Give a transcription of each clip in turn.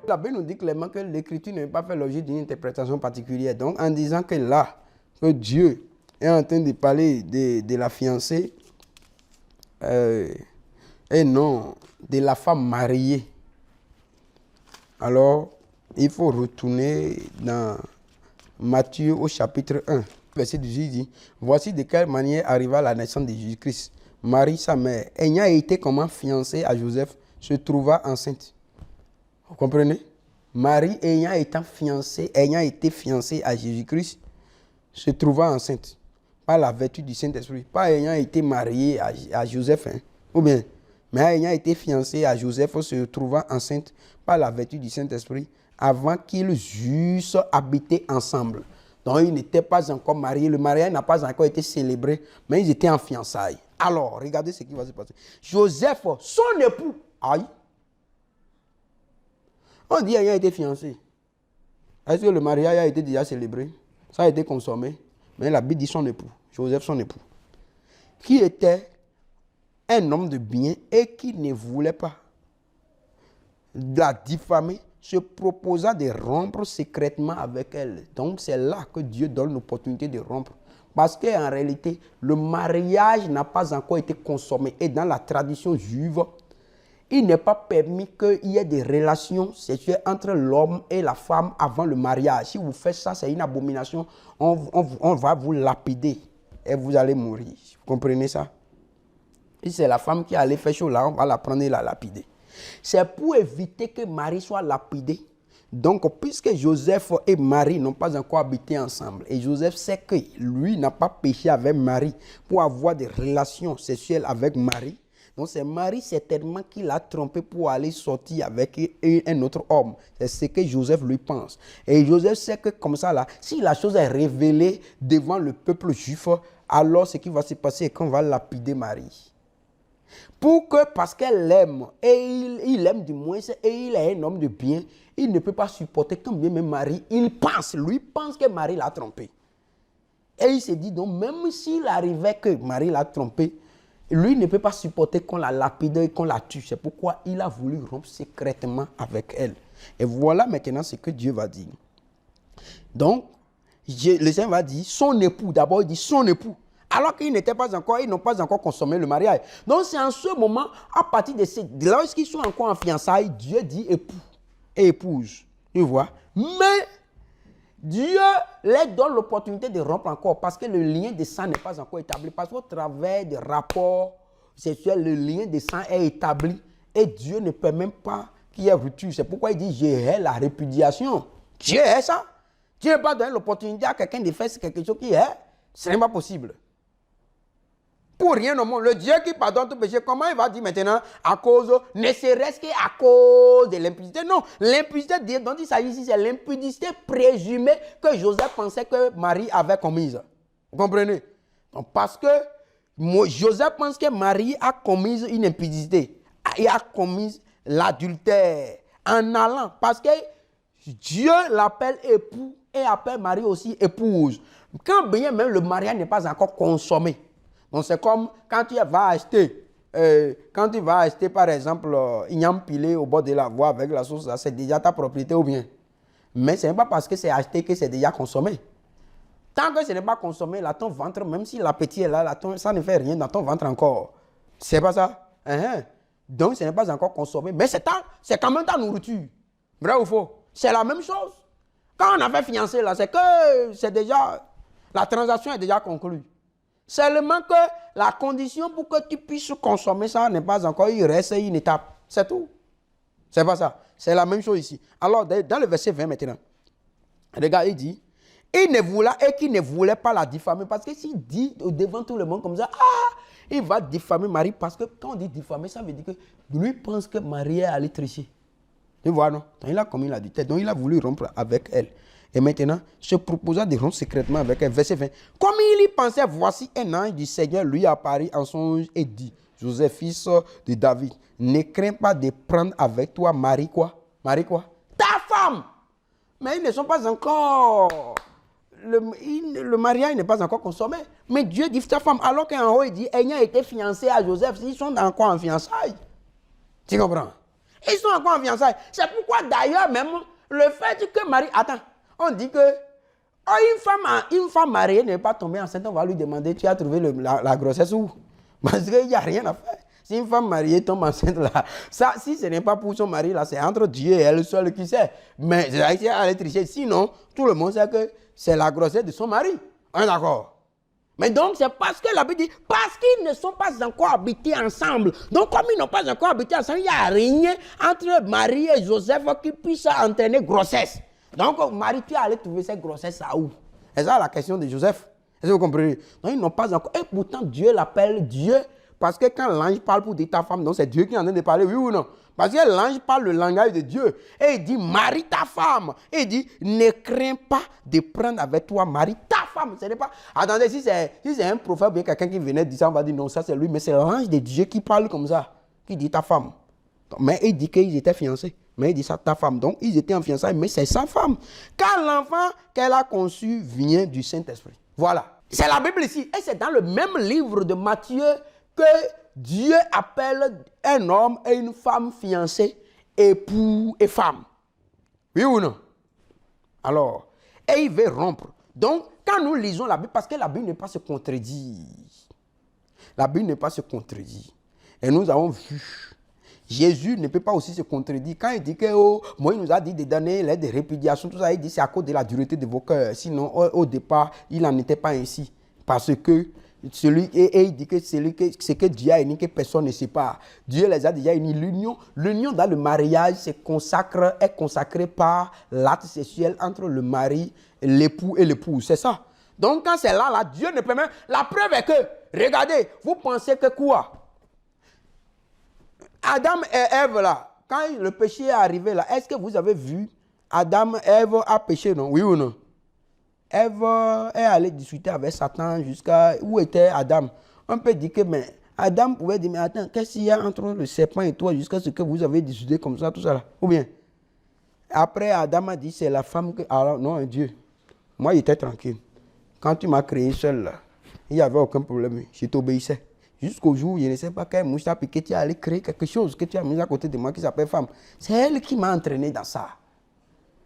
La Bible nous dit clairement que l'écriture ne peut pas faire l'objet d'une interprétation particulière. Donc, en disant que là, que Dieu est en train de parler de la fiancée et non de la femme mariée, alors il faut retourner dans Matthieu au chapitre 1. Verset 18 dit, voici de quelle manière arriva la naissance de Jésus-Christ. Marie, sa mère, ayant été comment fiancée à Joseph, se trouva enceinte. Vous comprenez? Marie, ayant été fiancée à Jésus-Christ, se trouva enceinte par la vertu du Saint-Esprit. Pas ayant été mariée à Joseph, hein, ou bien, mais ayant été fiancée à Joseph, se trouva enceinte par la vertu du Saint-Esprit avant qu'ils eussent habité ensemble. Donc, ils n'étaient pas encore mariés. Le mariage n'a pas encore été célébré, mais ils étaient en fiançailles. Alors, regardez ce qui va se passer. Joseph, son époux, aïe. On dit ayant été fiancé. Est-ce que le mariage a été déjà célébré? Ça a été consommé. Mais la Bible dit son époux, Joseph son époux, qui était un homme de bien et qui ne voulait pas la diffamer, se proposa de rompre secrètement avec elle. Donc c'est là que Dieu donne l'opportunité de rompre. Parce qu'en réalité, le mariage n'a pas encore été consommé. Et dans la tradition juive, il n'est pas permis qu'il y ait des relations sexuelles entre l'homme et la femme avant le mariage. Si vous faites ça, c'est une abomination. On va vous lapider et vous allez mourir. Vous comprenez ça? Si c'est la femme qui allait faire chaud là, on va la prendre et la lapider. C'est pour éviter que Marie soit lapidée. Donc, puisque Joseph et Marie n'ont pas encore habité ensemble, et Joseph sait que lui n'a pas péché avec Marie pour avoir des relations sexuelles avec Marie, donc c'est Marie certainement qui l'a trompé pour aller sortir avec un autre homme. C'est ce que Joseph lui pense. Et Joseph sait que comme ça là, si la chose est révélée devant le peuple juif, alors ce qui va se passer est qu'on va lapider Marie. Parce qu'elle l'aime, et il aime du moins, et il est un homme de bien, il ne peut pas supporter quand bien même Marie, lui pense que Marie l'a trompé. Et il se dit donc, même s'il arrivait que Marie l'a trompé, lui ne peut pas supporter qu'on la lapide et qu'on la tue. C'est pourquoi il a voulu rompre secrètement avec elle. Et voilà maintenant ce que Dieu va dire. Donc, le Seigneur va dire son époux. D'abord, il dit son époux. Alors qu'ils n'étaient pas encore, ils n'ont pas encore consommé le mariage. Donc, c'est en ce moment, à partir de lorsqu'ils sont encore en fiançailles, Dieu dit époux et épouse. Tu vois? Mais Dieu leur donne l'opportunité de rompre encore parce que le lien de sang n'est pas encore établi. Parce qu'au travers des rapports sexuels, le lien de sang est établi et Dieu ne permet pas qu'il y ait rupture. C'est pourquoi il dit je hais la répudiation. Dieu hait ça. Dieu n'a pas donné l'opportunité à quelqu'un de faire quelque chose qui hait. Ce n'est pas possible. Pour rien au monde. Le Dieu qui pardonne tout péché, comment il va dire maintenant à cause, ne serait-ce qu'à cause de l'impudicité? Non, l'impudicité dont il s'agit ici, c'est l'impudicité présumée que Joseph pensait que Marie avait commise. Vous comprenez? Donc, parce que Joseph pense que Marie a commis une impudicité. Il a commis l'adultère en allant. Parce que Dieu l'appelle époux et appelle Marie aussi épouse. Quand bien même le mariage n'est pas encore consommé. Donc c'est comme quand tu vas acheter, par exemple, igname pilé au bord de la voie avec la sauce, c'est déjà ta propriété ou bien. Mais ce n'est pas parce que c'est acheté que c'est déjà consommé. Tant que ce n'est pas consommé, là, ton ventre, même si l'appétit est là, ça ne fait rien dans ton ventre encore. C'est pas ça? Donc ce n'est pas encore consommé, mais c'est quand même ta nourriture. Vrai ou faux? C'est la même chose. Quand on avait fiancé là, c'est que c'est déjà, la transaction est déjà conclue. Seulement que la condition pour que tu puisses consommer ça n'est pas encore, il reste une étape. C'est tout. C'est pas ça. C'est la même chose ici. Alors, dans le verset 20 maintenant, regarde, il dit, il ne voulait et qui ne voulait pas la diffamer. Parce que s'il dit devant tout le monde comme ça, il va diffamer Marie. Parce que quand on dit diffamer, ça veut dire que lui pense que Marie est allée tricher. Tu vois, non? Donc, il a commis l'adultère. Donc, il a voulu rompre avec elle. Et maintenant, se proposa de rompre secrètement avec elle. Verset 20. Comme il y pensait, voici un ange du Seigneur lui apparut en songe et dit, Joseph, fils de David, ne crains pas de prendre avec toi Marie quoi? Marie quoi? Ta femme! Mais ils ne sont pas encore... Le mariage n'est pas encore consommé. Mais Dieu dit ta femme. Alors qu'en haut, il dit, ayant été fiancé à Joseph, ils sont encore en fiançailles. Tu comprends? Ils sont encore en fiançailles. C'est pourquoi d'ailleurs même, le fait que Marie... Attends, on dit que une femme mariée n'est pas tombée enceinte, on va lui demander, tu as trouvé la grossesse où? Parce qu'il n'y a rien à faire. Si une femme mariée tombe enceinte là, ça, si ce n'est pas pour son mari là, c'est entre Dieu et elle seule qui sait. Mais c'est là qu'elle est trichée. Sinon, tout le monde sait que c'est la grossesse de son mari. On est d'accord? Mais donc, c'est parce que la Bible dit, parce qu'ils ne sont pas encore habités ensemble. Donc, comme ils n'ont pas encore habité ensemble, il n'y a rien entre Marie et Joseph qui puisse entraîner grossesse. Donc, Marie, tu es allé trouver cette grossesse à où? C'est ça la question de Joseph. Est-ce que vous comprenez? Donc, ils n'ont pas encore. Et pourtant, Dieu l'appelle Dieu. Parce que quand l'ange parle pour dire ta femme, donc c'est Dieu qui est en train de parler, oui ou non? Parce que l'ange parle le langage de Dieu. Et il dit, marie ta femme. Et il dit, ne crains pas de prendre avec toi, marie ta femme. Ce n'est pas... Attendez, si c'est un prophète ou quelqu'un qui venait dire ça, on va dire non, ça c'est lui. Mais c'est l'ange de Dieu qui parle comme ça. Qui dit ta femme. Mais il dit qu'ils étaient fiancés. Mais il dit ça, ta femme. Donc ils étaient en fiançailles, mais c'est sa femme. Car l'enfant qu'elle a conçu vient du Saint-Esprit. Voilà. C'est la Bible ici. Et c'est dans le même livre de Matthieu que Dieu appelle un homme et une femme fiancés, époux et femme. Oui ou non? Alors, et il veut rompre. Donc, quand nous lisons la Bible, parce que la Bible n'est pas se contredire. La Bible n'est pas se contredire. Et nous avons vu, Jésus ne peut pas aussi se contredire. Quand il dit que moi, il nous a dit de donner l'aide de répudiation, tout ça, il dit c'est à cause de la dureté de vos cœurs. Sinon, au départ, il n'en était pas ainsi. Parce que il dit que ce que Dieu a uni, que personne ne sépare. Dieu les a déjà unis. L'union dans le mariage est consacrée par l'acte sexuel entre le mari, l'époux et l'épouse. C'est ça. Donc quand c'est là, Dieu ne peut même... La preuve est que, regardez, vous pensez que quoi? Adam et Ève là, quand le péché est arrivé là, est-ce que vous avez vu Adam et Ève a péché, non? Oui ou non? Ève est allée discuter avec Satan jusqu'à où était Adam. On peut dire que mais Adam pouvait dire mais attends, qu'est-ce qu'il y a entre le serpent et toi jusqu'à ce que vous avez discuté comme ça, tout ça là? Ou bien après Adam a dit c'est la femme que... Alors non, Dieu, moi j'étais tranquille. Quand tu m'as créé seul là, il n'y avait aucun problème, je t'obéissais. Jusqu'au jour où je ne sais pas quelle mouche t'a piqué, tu es allé créer quelque chose que tu as mis à côté de moi qui s'appelle femme. C'est elle qui m'a entraîné dans ça.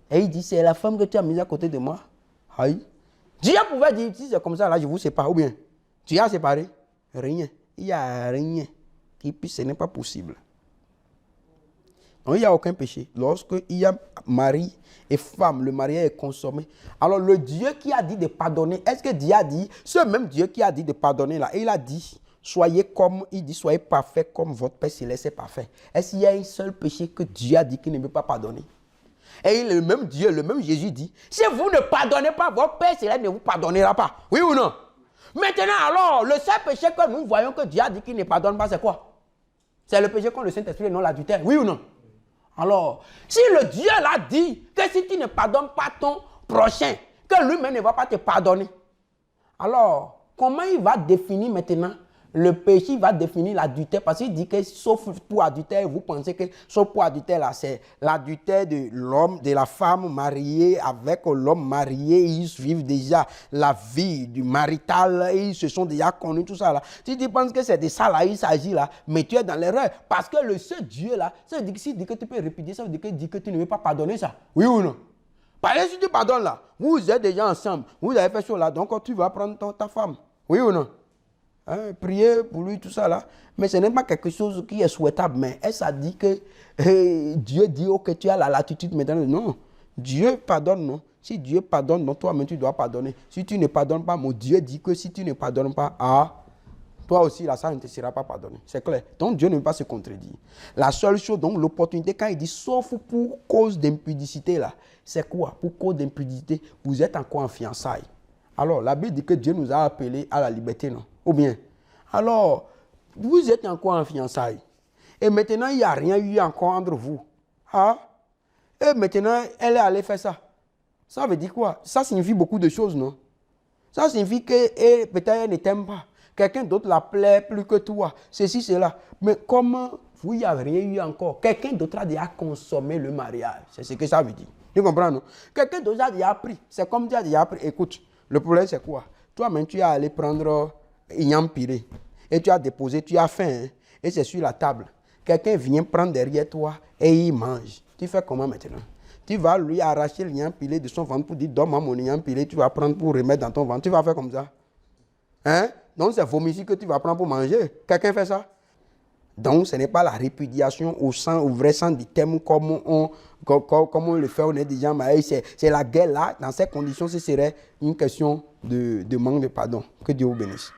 Et il dit c'est la femme que tu as mise à côté de moi. Aïe. Dieu pouvait dire, si c'est comme ça, là, je vous sépare. Ou bien, tu as séparé? Rien. Il n'y a rien qui puisse, ce n'est pas possible. Donc, il n'y a aucun péché. Lorsqu'il y a mari et femme, le mariage est consommé. Alors, le Dieu qui a dit de pardonner, est-ce que Dieu a dit, ce même Dieu qui a dit de pardonner là, il a dit, soyez comme, il dit, soyez parfaits comme votre Père Céleste est parfait. Est-ce qu'il y a un seul péché que Dieu a dit qu'il ne veut pas pardonner? Et le même Dieu, le même Jésus dit, si vous ne pardonnez pas, votre Père Céleste ne vous pardonnera pas. Oui ou non? Maintenant, alors, le seul péché que nous voyons que Dieu a dit qu'il ne pardonne pas, c'est quoi? C'est le péché contre le Saint-Esprit et non l'adultère. Oui ou non? Alors, si le Dieu l'a dit que si tu ne pardonnes pas ton prochain, que lui-même ne va pas te pardonner, alors, comment il va définir maintenant le péché? Il va définir l'adultère parce qu'il dit que sauf pour adultère, vous pensez que sauf pour adultère là, c'est l'adultère de l'homme, de la femme mariée avec l'homme marié. Ils vivent déjà la vie du marital, ils se sont déjà connus, tout ça là. Si tu penses que c'est de ça là, il s'agit là, mais tu es dans l'erreur parce que le seul Dieu là, ça veut dire que s'il dit que tu peux répudier, ça veut dire que tu ne veux pas pardonner ça. Oui ou non? Parce que si tu pardonnes là, vous êtes déjà ensemble, vous avez fait ça là, donc tu vas prendre ta femme. Oui ou non? Hein, prier pour lui, tout ça là. Mais ce n'est pas quelque chose qui est souhaitable. Mais est-ce a dit que Dieu dit que tu as la latitude maintenant? Non. Dieu pardonne, non. Si Dieu pardonne, non, toi-même tu dois pardonner. Si tu ne pardonnes pas, mon Dieu dit que si tu ne pardonnes pas, toi aussi, là, ça ne te sera pas pardonné. C'est clair. Donc Dieu ne peut pas se contredire. La seule chose, donc l'opportunité, quand il dit sauf pour cause d'impudicité, là, c'est quoi? Pour cause d'impudicité, vous êtes encore en fiançailles. Alors, la Bible dit que Dieu nous a appelés à la liberté, non? Ou bien, alors, vous êtes encore en fiançailles. Et maintenant, il n'y a rien eu encore entre vous. Et maintenant, elle est allée faire ça. Ça veut dire quoi? Ça signifie beaucoup de choses, non? Ça signifie que peut-être elle ne t'aime pas. Quelqu'un d'autre la plaît plus que toi. Ceci, cela. Mais comment vous, il n'y a rien eu encore? Quelqu'un d'autre a déjà consommé le mariage. C'est ce que ça veut dire. Tu comprends, non? Quelqu'un d'autre a déjà appris. C'est comme tu as déjà appris. Écoute, le problème, c'est quoi? Toi-même, tu es allé prendre Ignam Piré. Et tu as déposé, tu as faim. Et c'est sur la table. quelqu'un vient prendre derrière toi et il mange. Tu fais comment maintenant? Tu vas lui arracher le lien pilé de son ventre pour dire donne-moi mon lien pilé, tu vas prendre pour remettre dans ton ventre. Tu vas faire comme ça. Hein? Donc c'est vomi que tu vas prendre pour manger. Quelqu'un fait ça? Donc ce n'est pas la répudiation au vrai sens du terme comme on le fait, on est déjà marié. C'est la guerre là. Dans ces conditions, ce serait une question de manque de pardon. Que Dieu vous bénisse.